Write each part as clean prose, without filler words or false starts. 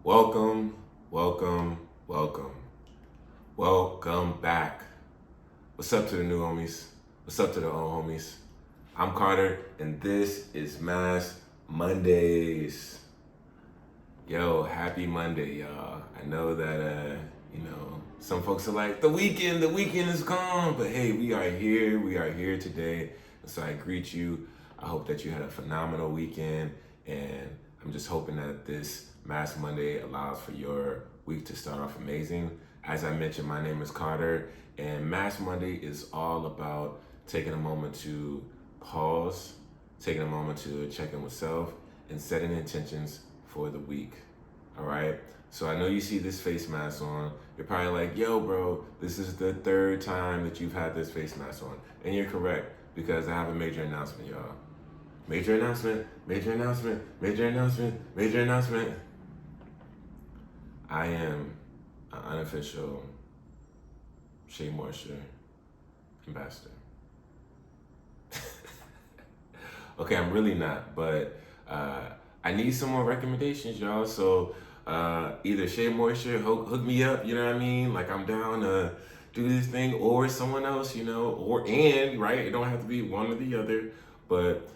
Welcome, welcome, welcome. Welcome back. What's up to the new homies? What's up to the old homies? I'm Carter, and this is Mass Mondays. Yo, happy Monday, y'all. I know that, some folks are like, the weekend is gone. But hey, we are here today. And so I greet you. I hope that you had a phenomenal weekend. And I'm just hoping that this Mass Monday allows for your week to start off amazing. As I mentioned, my name is Carter. And Mass Monday is all about taking a moment to pause, taking a moment to check in with self, and setting intentions for the week. All right. So I know you see this face mask on. You're probably like, yo, bro, this is the third time that you've had this face mask on. And you're correct, because I have a major announcement, y'all. Major announcement, major announcement, major announcement, major announcement. I am an unofficial Shea Moisture ambassador. Okay, I'm really not, but I need some more recommendations, y'all. So either Shea Moisture, hook me up, you know what I mean? Like, I'm down to do this thing, or someone else, right? It don't have to be one or the other, but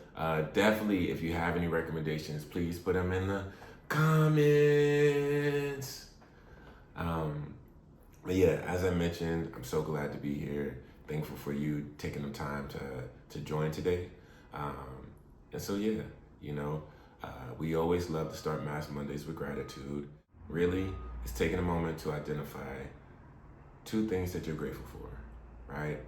definitely, if you have any recommendations, please put them in the comments. But yeah, as I mentioned, I'm so glad to be here. Thankful for you taking the time to join today. And so yeah, you know, we always love to start Mass Mondays with gratitude. Really, it's taking a moment to identify two things that you're grateful for, right?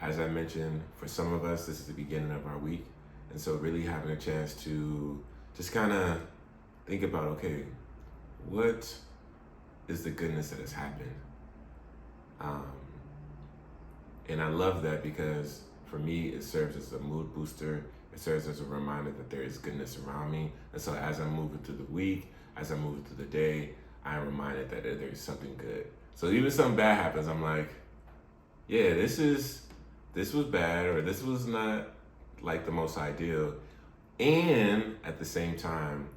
As I mentioned, for some of us, this is the beginning of our week. And so really having a chance to just kind of think about, okay, what is the goodness that has happened? And I love that, because for me, it serves as a mood booster. It serves as a reminder that there is goodness around me. And so as I'm moving through the week, as I'm moving through the day, I'm reminded that there's something good. So even if something bad happens, I'm like, yeah, this was bad, or this was not like the most ideal. And at the same time,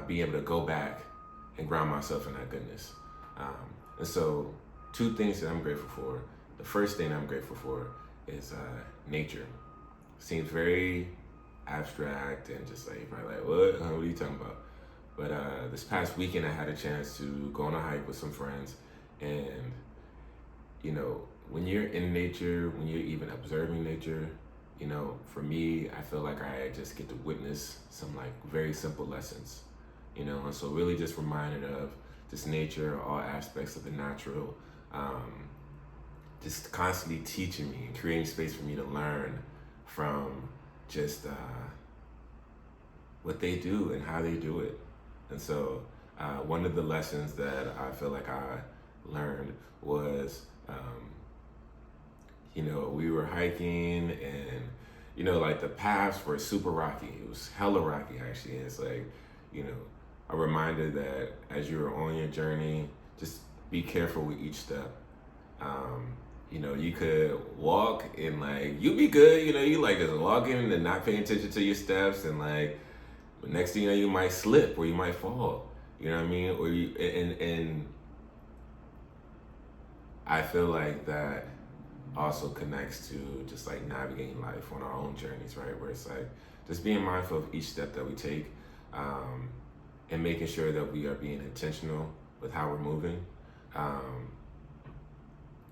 being able to go back and ground myself in that goodness. And so two things that I'm grateful for. The first thing I'm grateful for is nature. Seems very abstract and just like, you're probably like, what? What are you talking about? But this past weekend, I had a chance to go on a hike with some friends. And, when you're in nature, when you're even observing nature, for me, I feel like I just get to witness some like very simple lessons, and so really just reminded of just nature, all aspects of the natural, just constantly teaching me and creating space for me to learn from just what they do and how they do it. And so one of the lessons that I feel like I learned was, we were hiking, and, like the paths were super rocky. It was hella rocky, actually. And it's like, a reminder that as you're on your journey, just be careful with each step. You could walk and like you be good, you like just walking and not paying attention to your steps, and like next thing you know, you might slip or you might fall. You know what I mean? Or you and I feel like that also connects to just like navigating life on our own journeys, right? Where it's like just being mindful of each step that we take, and making sure that we are being intentional with how we're moving.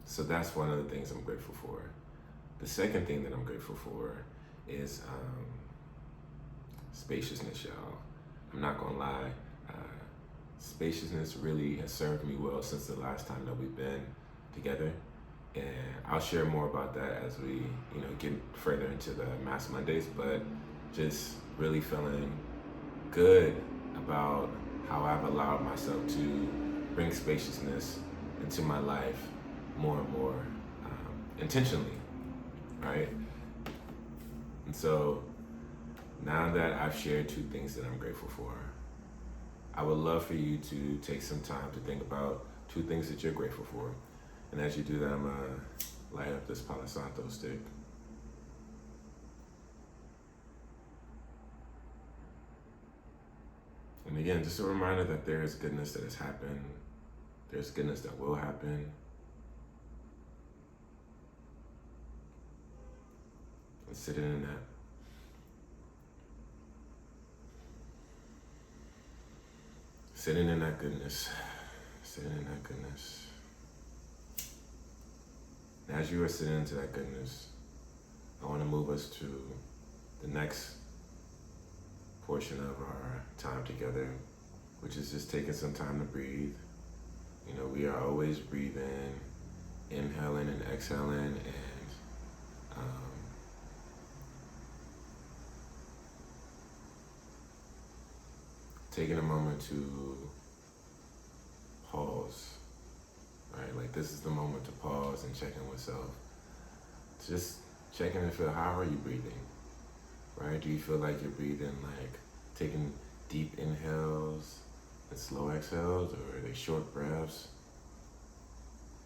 So that's one of the things I'm grateful for. The second thing that I'm grateful for is spaciousness, y'all. I'm not gonna lie. Spaciousness really has served me well since the last time that we've been together. And I'll share more about that as we, get further into the Mass Mondays, but just really feeling good about how I've allowed myself to bring spaciousness into my life more and more intentionally, right? And so now that I've shared two things that I'm grateful for, I would love for you to take some time to think about two things that you're grateful for. And as you do that, I'm gonna light up this Palo Santo stick. And again, just a reminder that there is goodness that has happened. There's goodness that will happen. And sitting in that. Sitting in that goodness. Sitting in that goodness. And as you are sitting into that goodness, I want to move us to the next portion of our time together, which is just taking some time to breathe. You know, we are always breathing, inhaling and exhaling, and taking a moment to pause, right? Like, this is the moment to pause and check in with self. Just checking and feel, how are you breathing, right? Do you feel like you're breathing, like taking deep inhales and slow exhales, or are they short breaths?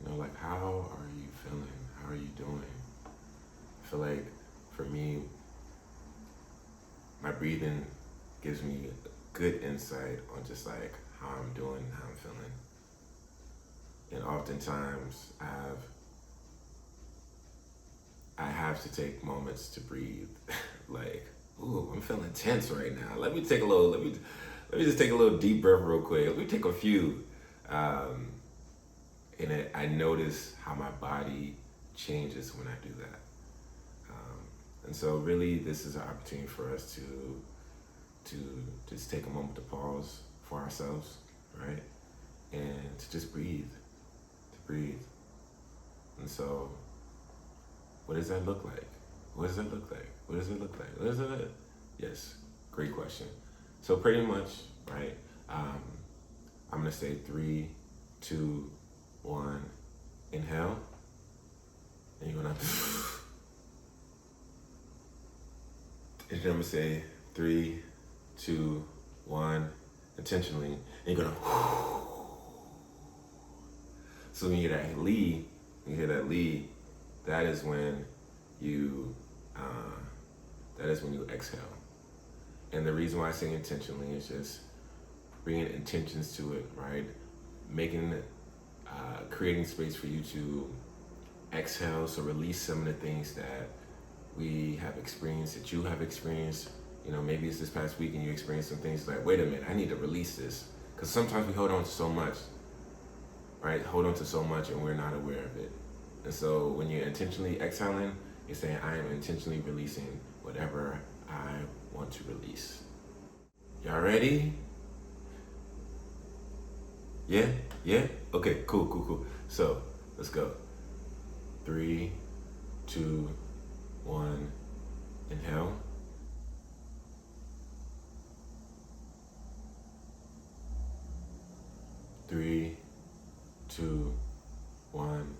You know, like, how are you feeling? How are you doing? I feel like, for me, my breathing gives me good insight on just like how I'm doing, how I'm feeling. And oftentimes I have to take moments to breathe. Like, ooh, I'm feeling tense right now. Let me just take a little deep breath real quick. Let me take a few. And I notice how my body changes when I do that. And so really, this is an opportunity for us to just take a moment to pause for ourselves, right? And to just breathe, And so, what does that look like? What does it look like? What does it look like? What is it? Yes, great question. So pretty much, right, I'm gonna say 3, 2, 1, inhale. And you're gonna, and then I'm gonna say 3, 2, 1, intentionally, and you're gonna, so when you hear that lead, that is when you exhale. And the reason why I say intentionally is just bringing intentions to it, right? Creating space for you to exhale, so release some of the things that we have experienced, that you have experienced. You know, maybe it's this past week and you experienced some things like, wait a minute, I need to release this. Because sometimes we hold on to so much, right? Hold on to so much and we're not aware of it. And so when you're intentionally exhaling, you're saying, I am intentionally releasing whatever I want to release. Y'all ready? Yeah? Okay, cool. So, let's go. 3, 2, 1, inhale. 3, 2, 1,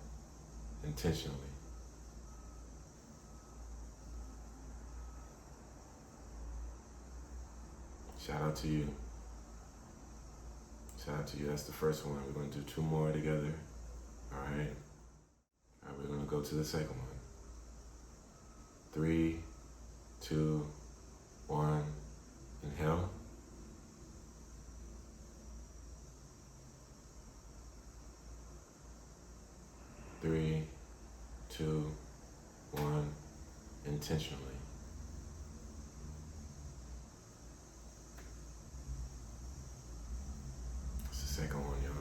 intentionally. Shout out to you. That's the first one. We're going to do 2 more together. All right, we're going to go to the second one. 3, 2, 1, inhale. 3, 2, 1, intentionally. It's the second one, y'all.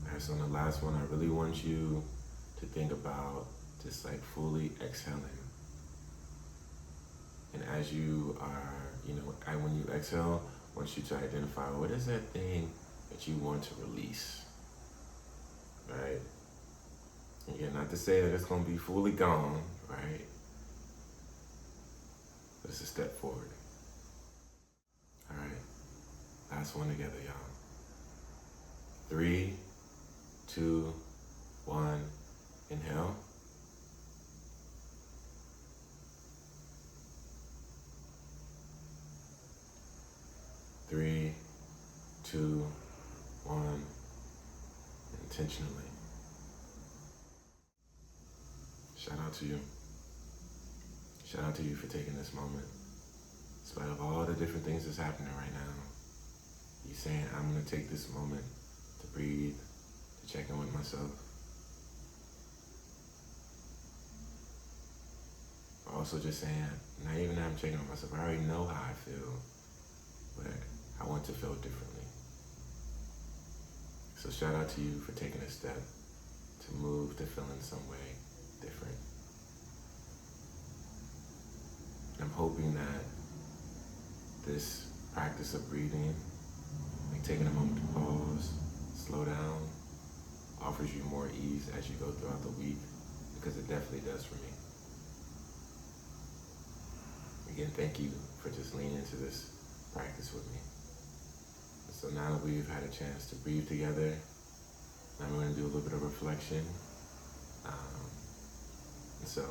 Alright, so on the last one, I really want you to think about just like fully exhaling. And as you are, when you exhale, I want you to identify what is that thing that you want to release, right? Again, not to say that it's going to be fully gone, right? But it's a step forward. All right, last one together, y'all. 3, 2, 1, inhale. 3, 2, 1, intentionally. Shout out to you. Shout out to you for taking this moment. In spite of all the different things that's happening right now, You saying, I'm going to take this moment to breathe, to check in with myself. Or also just saying, not even that I'm checking on myself, I already know how I feel, but I want to feel differently. So shout out to you for taking a step to move to feel in some way different. I'm hoping that this practice of breathing, like taking a moment to pause, slow down, offers you more ease as you go throughout the week, because it definitely does for me. Again, thank you for just leaning into this practice with me. So now that we've had a chance to breathe together, now we're going to do a little bit of reflection. So,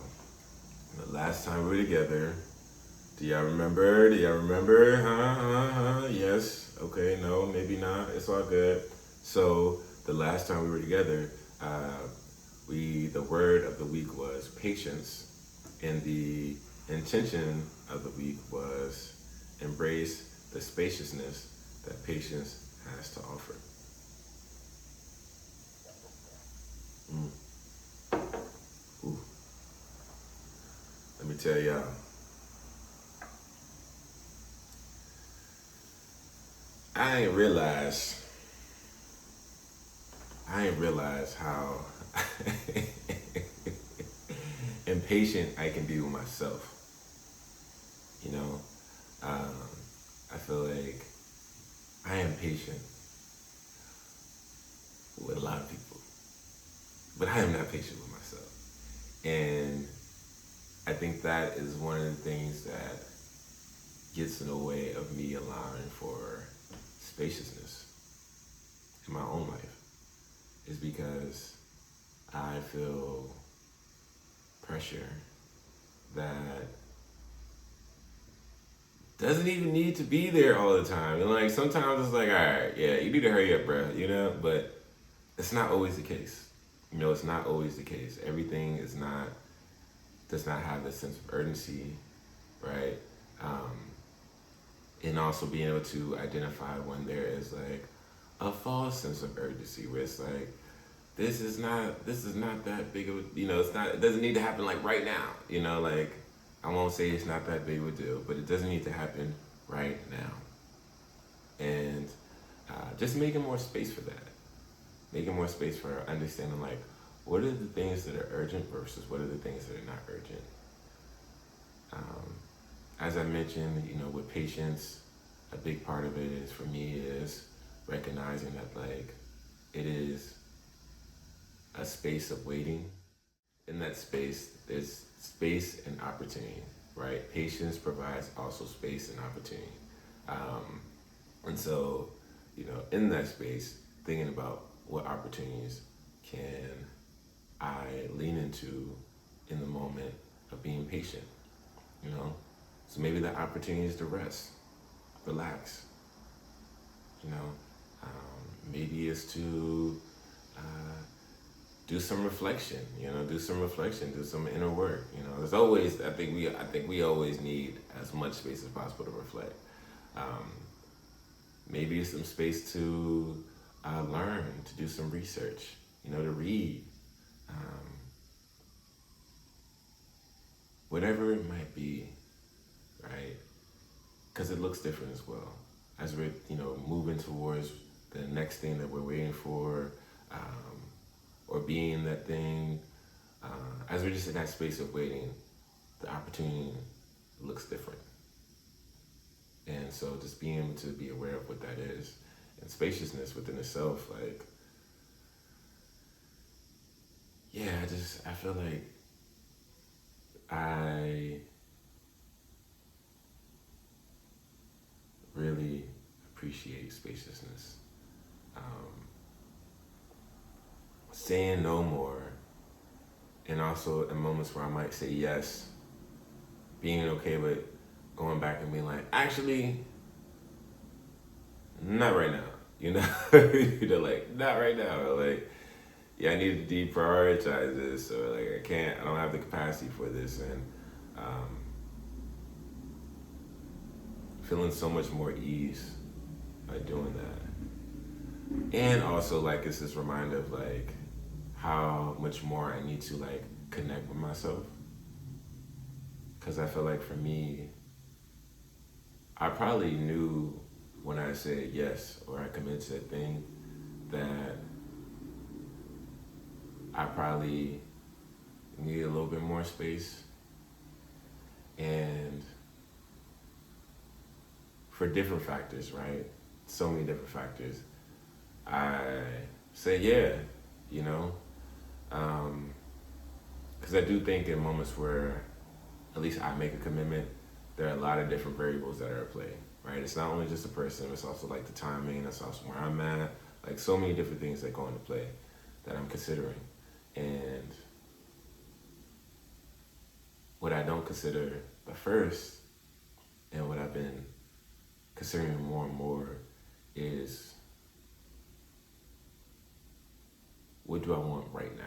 the last time we were together, do y'all remember? Yes. Okay, no, maybe not. It's all good. So, the last time we were together, the word of the week was patience, and the intention of the week was embrace the spaciousness that patience has to offer. Ooh. Let me tell y'all. I ain't realized how impatient I can be with myself. You know, I feel like I am patient with a lot of people, but I am not patient with myself. And I think that is one of the things that gets in the way of me allowing for spaciousness in my own life, is because I feel pressure that doesn't even need to be there all the time. And like sometimes it's like, all right, yeah, you need to hurry up, bro, but it's not always the case. It's not always the case. Everything does not have this sense of urgency, right? And also being able to identify when there is like a false sense of urgency, where it's like, this is not that big of a, it doesn't need to happen like right now, like, I won't say it's not that big of a deal, but it doesn't need to happen right now. And just making more space for that. Making more space for understanding, like, what are the things that are urgent versus what are the things that are not urgent. As I mentioned, with patience, a big part of it is, for me, is recognizing that, like, it is a space of waiting. In that space, there's space and opportunity, right? Patience provides also space and opportunity. And so, in that space, thinking about what opportunities can I lean into in the moment of being patient, So maybe the opportunity is to rest, relax, maybe it's to do some reflection, do some inner work. There's always, I think we always need as much space as possible to reflect. Maybe it's some space to learn, to do some research, to read, whatever it might be, right? Because it looks different as well. As we're, moving towards the next thing that we're waiting for, or being that thing, as we're just in that space of waiting, the opportunity looks different. And so just being able to be aware of what that is, and spaciousness within itself, like, yeah, I feel like I really appreciate spaciousness. Saying no more, and also in moments where I might say yes, being okay with going back and being like, actually, not right now, like, not right now, or like, yeah, I need to deprioritize this, or like, I don't have the capacity for this, and feeling so much more ease by doing that. And also, like, it's this reminder of, like, how much more I need to, like, connect with myself. Because I feel like for me, I probably knew when I said yes or I committed to a thing that I probably need a little bit more space. And for different factors, right? So many different factors. I say yeah, you know? Because I do think in moments where at least I make a commitment, there are a lot of different variables that are at play, right? It's not only just a person, it's also like the timing, it's also where I'm at, like so many different things that go into play that I'm considering. And what I don't consider the first, and what I've been considering more and more, is what do I want right now?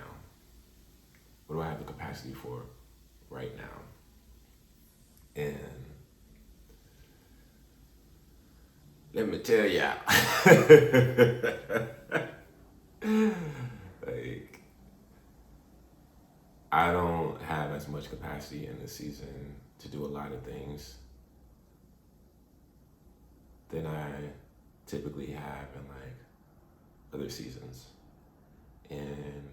What do I have the capacity for right now? And let me tell y'all, like, I don't have as much capacity in this season to do a lot of things than I typically have in like other seasons. And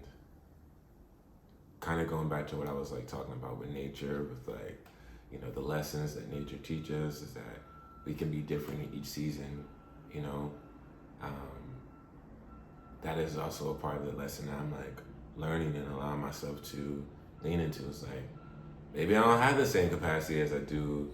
kind of going back to what I was like talking about with nature, with like, you know, the lessons that nature teaches is that we can be different in each season, you know. That is also a part of the lesson that I'm like learning and allowing myself to lean into. It's like, maybe I don't have the same capacity as I do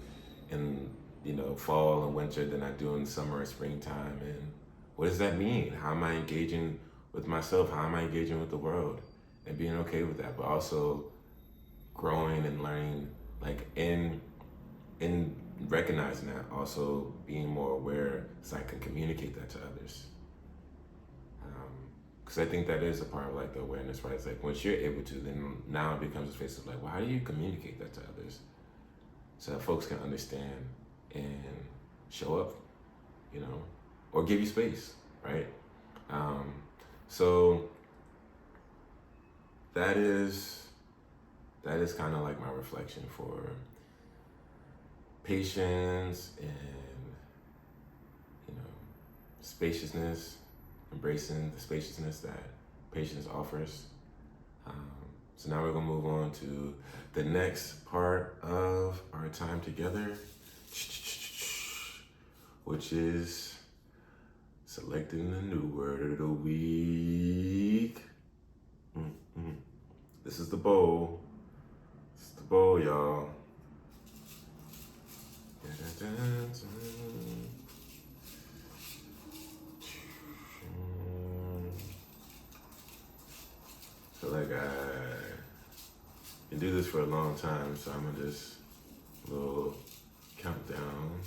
in, you know, fall and winter than I do in summer or springtime. And what does that mean? How am I engaging with myself? How am I engaging with the world? And being okay with that, but also growing and learning, like in recognizing that, also being more aware so I can communicate that to others. Because I think that is a part of like the awareness, right? It's like once you're able to, then now it becomes a face of like, well, how do you communicate that to others so that folks can understand and show up, you know, or give you space, right? So that is kind of like my reflection for patience and, you know, spaciousness, embracing the spaciousness that patience offers. So now we're gonna move on to the next part of our time together, which is selecting the new word of the week. This is the bowl. This is the bowl, y'all. So like I can do this for a long time, so I'm gonna just a little countdown.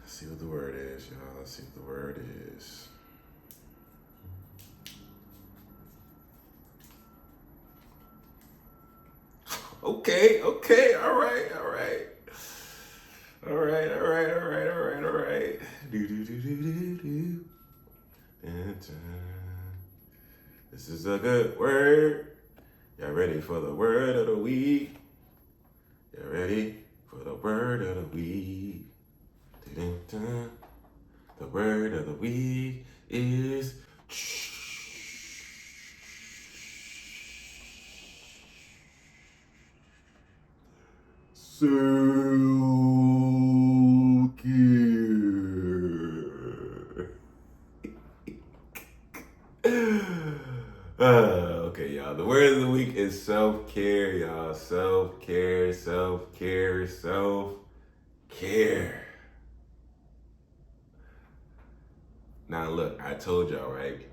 Let's see what the word is, y'all. Let's see what the word is. Okay, all right. This is a good word. Y'all ready for the word of the week? Y'all ready for the word of the week? The word of the week is self-care. Okay, y'all. The word of the week is self-care, y'all. Self-care. Now, look, I told y'all, right?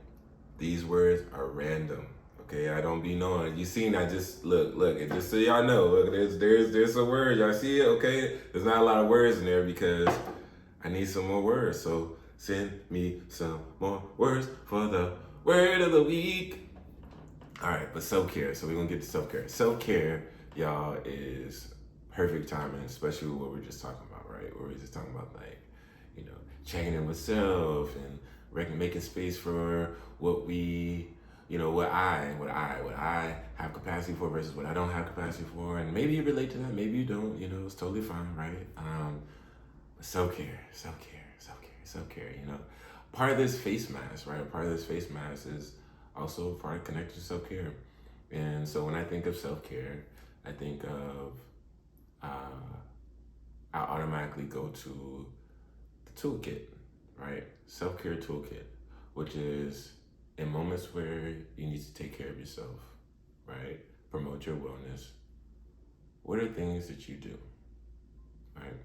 These words are random. Okay, I don't be knowing. You seen? I just look. And just so y'all know, look, there's some words. Y'all see it? Okay, there's not a lot of words in there because I need some more words. So send me some more words for the Word of the week. All right, but self-care. So we're gonna get to self-care. Self-care, y'all, is perfect timing, especially with what we're just talking about, right? Where we're just talking about like, checking in with self and making space for what we, what I have capacity for versus what I don't have capacity for, and maybe you relate to that, maybe you don't. It's totally fine, right? Self-care, self-care, self-care, self-care. Part of this face mask, right? Part of this face mask is also part of connected to self-care. And so when I think of self-care, I think of I automatically go to the toolkit, right? Self-care toolkit, which is in moments where you need to take care of yourself, right? Promote your wellness. What are things that you do, right?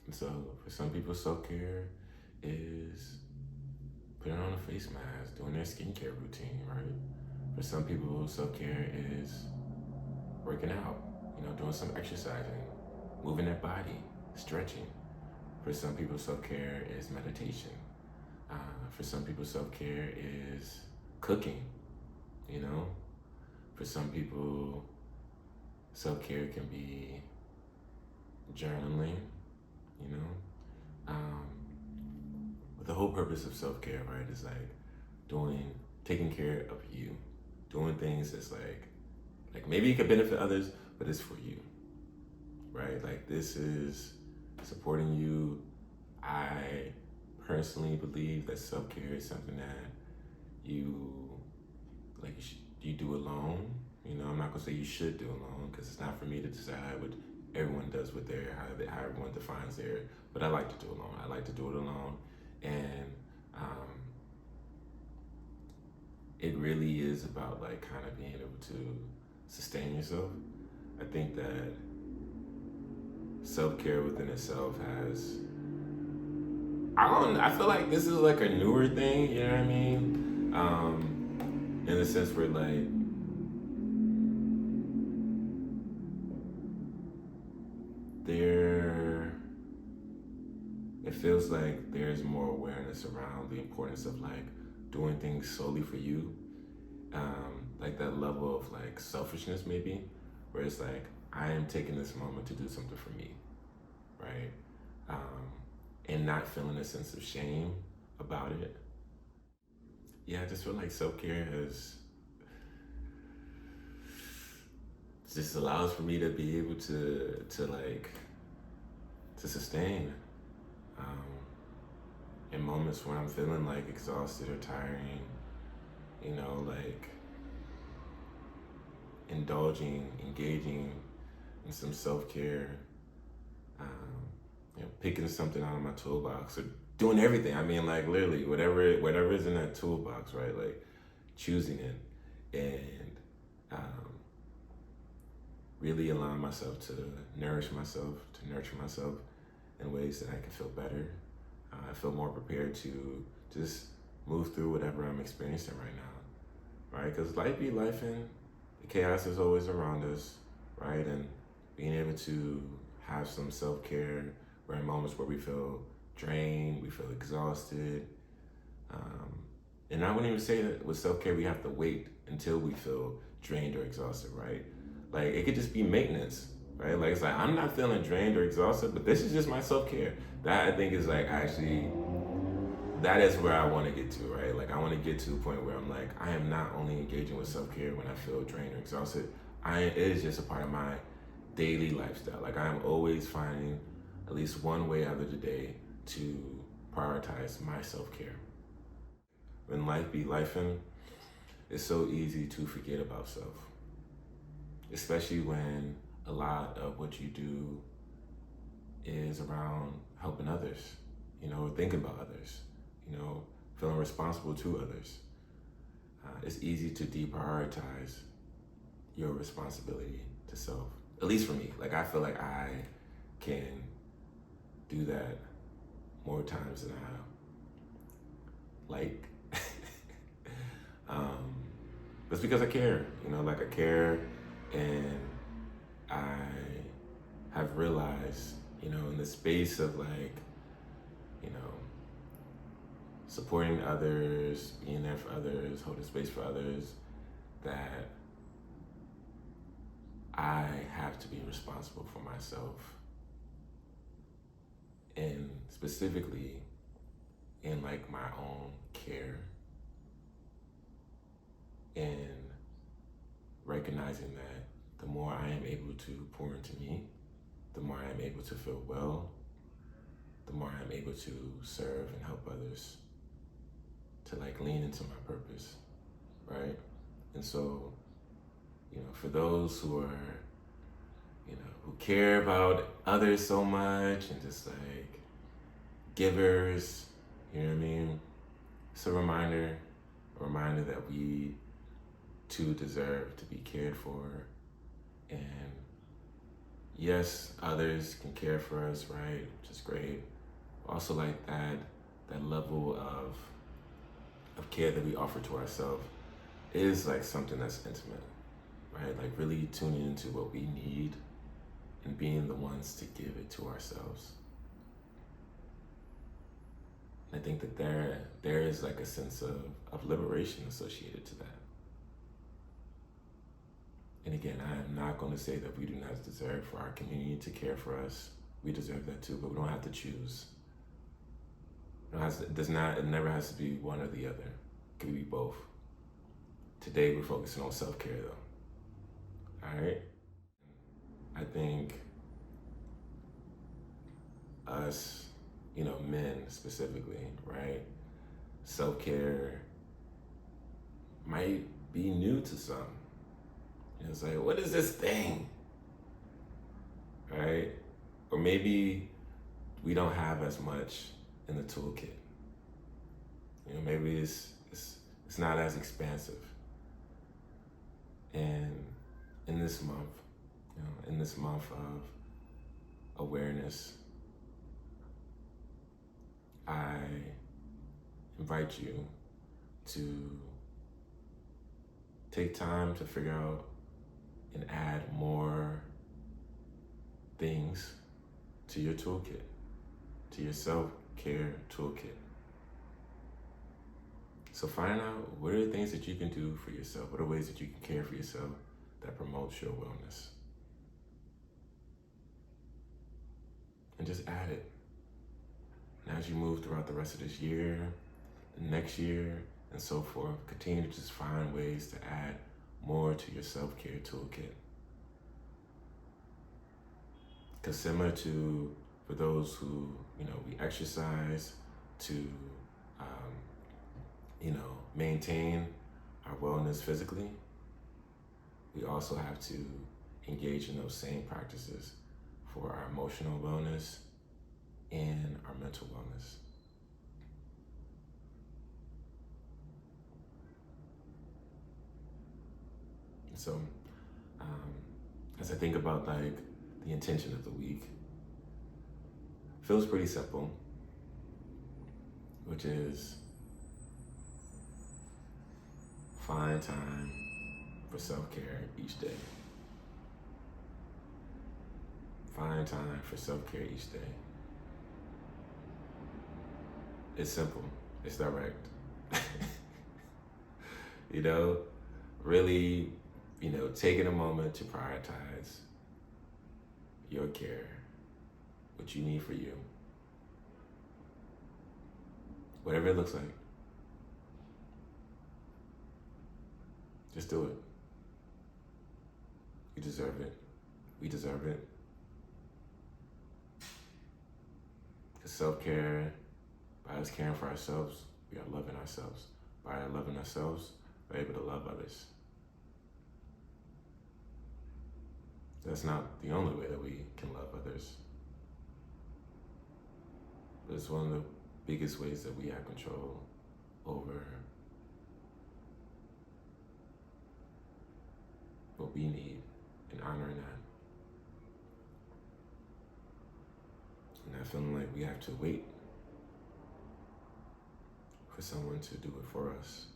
And so for some people, self-care is putting on a face mask, doing their skincare routine, right? For some people, self-care is working out, doing some exercising, moving their body, stretching. For some people, self-care is meditation. For some people, self-care is cooking, For some people, self-care can be journaling, you know. But the whole purpose of self-care, right, is like taking care of you, doing things that's like maybe it could benefit others, but it's for you, right? Like this is supporting you. I personally believe that self-care is something that you you do alone. I'm not gonna say you should do alone because it's not for me to decide what everyone does with how everyone defines their. But I like to do alone. I like to do it alone, and it really is about like kind of being able to sustain yourself. I think that self-care within itself has. I feel like this is like a newer thing. You know what I mean? In the sense where like it feels like there's more awareness around the importance of like doing things solely for you. Like that level of like selfishness maybe, where it's like I am taking this moment to do something for me, right? And not feeling a sense of shame about it. Yeah, I just feel like self-care has just allows for me to be able to sustain in moments where I'm feeling like exhausted or tiring, like engaging in some self-care, picking something out of my toolbox or doing everything. I mean, like literally whatever is in that toolbox, right? Like choosing it and really allowing myself to nurture myself in ways that I can feel better. I feel more prepared to just move through whatever I'm experiencing right now, right? Because life be life, and the chaos is always around us, right? And being able to have some self-care, where in moments where we feel drained, we feel exhausted. And I wouldn't even say that with self-care we have to wait until we feel drained or exhausted, right? Like it could just be maintenance, right? Like it's like I'm not feeling drained or exhausted, but this is just my self-care. That I think is like actually that is where I want to get to, right? Like I want to get to a point where I'm like I am not only engaging with self-care when I feel drained or exhausted. It is just a part of my daily lifestyle. Like I am always finding at least one way out of the day to prioritize my self-care. When life be lifing, it's so easy to forget about self, especially when a lot of what you do is around helping others, thinking about others, feeling responsible to others. It's easy to deprioritize your responsibility to self. At least for me, like I feel like I can do that more times than I like. But it's because I care, like I care, and I have realized, in the space of like, supporting others, being there for others, holding space for others, that I have to be responsible for myself. And specifically in like my own care, and recognizing that the more I am able to pour into me, the more I am able to feel well, the more I am able to serve and help others, to like lean into my purpose, right? And so, for those who are, who care about others so much and just like givers, you know what I mean? It's a reminder that we too deserve to be cared for. And yes, others can care for us, right? Which is great. Also like that level of care that we offer to ourselves is like something that's intimate, right? Like really tuning into what we need and being the ones to give it to ourselves. And I think that there is like a sense of liberation associated to that. And again, I am not going to say that we do not deserve for our community to care for us. We deserve that too, but we don't have to choose. It never has to be one or the other. It could be both. Today we're focusing on self-care though. All right? I think us, men specifically, right? Self-care might be new to some. It's like, what is this thing? Right? Or maybe we don't have as much in the toolkit. Maybe it's not as expansive. And in this month of awareness, I invite you to take time to figure out and add more things to your toolkit, to your self-care toolkit. So find out what are the things that you can do for yourself, what are ways that you can care for yourself that promotes your wellness. And just add it. And as you move throughout the rest of this year, the next year, and so forth, continue to just find ways to add more to your self-care toolkit. Because similar to, for those who, we exercise to, maintain our wellness physically, we also have to engage in those same practices for our emotional wellness and our mental wellness. So, as I think about like the intention of the week, feels pretty simple, which is find time for self-care each day. Find time for self-care each day. It's simple, it's direct. Really, taking a moment to prioritize your care, what you need for you, whatever it looks like. Just do it. You deserve it. We deserve it. Because self-care, by us caring for ourselves, we are loving ourselves. By our loving ourselves, we're able to love others. That's not the only way that we can love others. But it's one of the biggest ways that we have control over what we need and honoring that. And not feeling like we have to wait for someone to do it for us.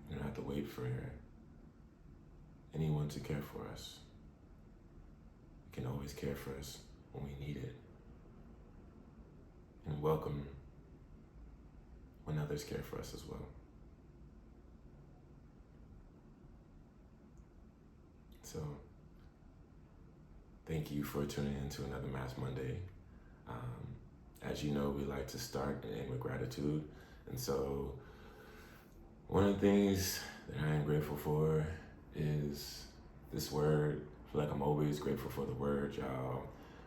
We don't have to wait for anyone to care for us. We can always care for us when we need it. and welcome when others care for us as well. So, thank you for tuning in to another Mass Monday. As you know, we like to start and end with gratitude. And so, one of the things that I am grateful for is this word. I feel like I'm always grateful for the word, y'all,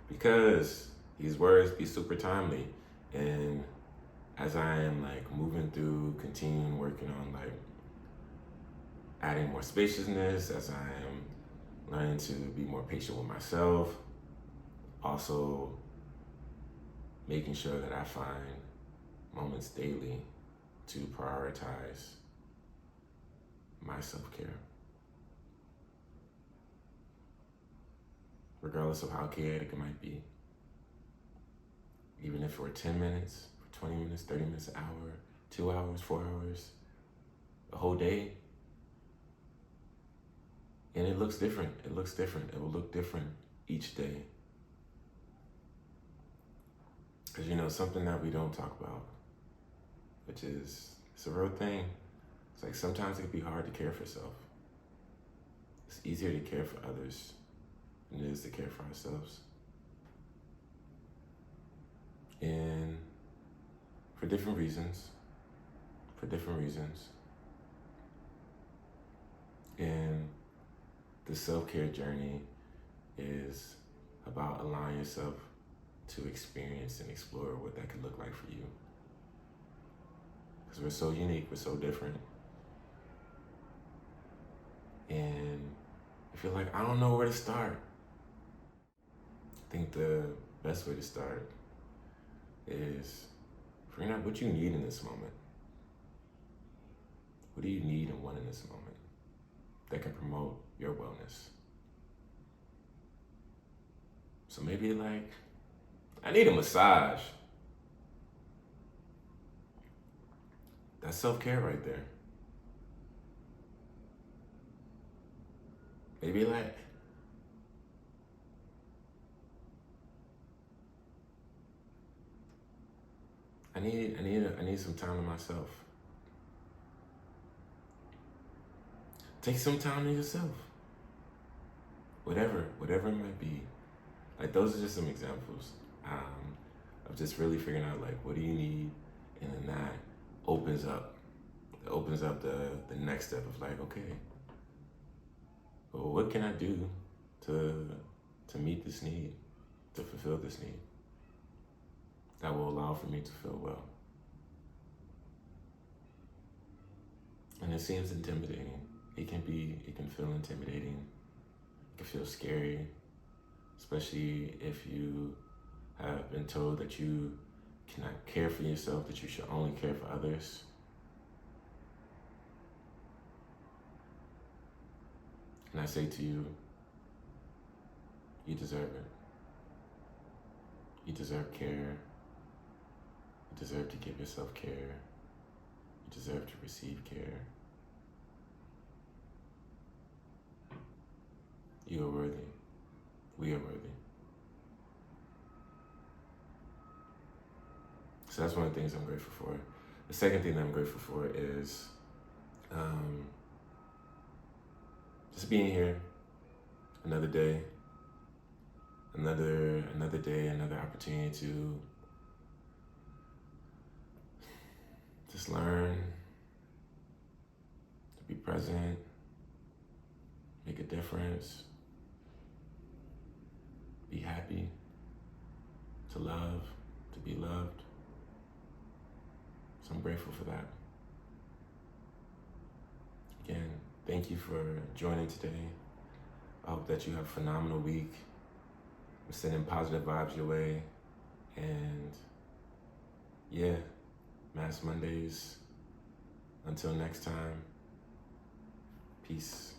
because these words be super timely. And as I am like moving through, continuing working on like adding more spaciousness, as I am learning to be more patient with myself, also making sure that I find moments daily to prioritize my self-care. Regardless of how chaotic it might be. Even if for 10 minutes, for 20 minutes, 30 minutes, an hour, 2 hours, 4 hours, a whole day. And it looks different. It looks different. It will look different each day. Because, you know, something that we don't talk about, which is, it's a real thing. It's like sometimes it can be hard to care for yourself. It's easier to care for others than it is to care for ourselves. And for different reasons. And the self-care journey is about allowing yourself to experience and explore what that could look like for you. Because we're so unique, we're so different. And I feel like I don't know where to start. I think the best way to start is figuring out what you need in this moment. What do you need and want in this moment that can promote your wellness? So maybe like, I need a massage. That's self-care right there. Maybe like, I need some time to myself. Take some time to yourself. Whatever it might be. Like those are just some examples of just really figuring out like what do you need, and then that opens up the next step of like, okay, well, what can I do to meet this need, to fulfill this need that will allow for me to feel well. And it seems intimidating. It can feel intimidating. It can feel scary, especially if you have been told that you cannot care for yourself, that you should only care for others. And I say to you, you deserve it. You deserve care. You deserve to give yourself care. You deserve to receive care. You are worthy. We are worthy. So that's one of the things I'm grateful for. The second thing that I'm grateful for is just being here. Another day. Another day, another opportunity to just learn, to be present, make a difference, be happy, to love, to be loved. So I'm grateful for that. Again, thank you for joining today. I hope that you have a phenomenal week. I'm sending positive vibes your way. And yeah, Mass Mondays. Until next time, peace.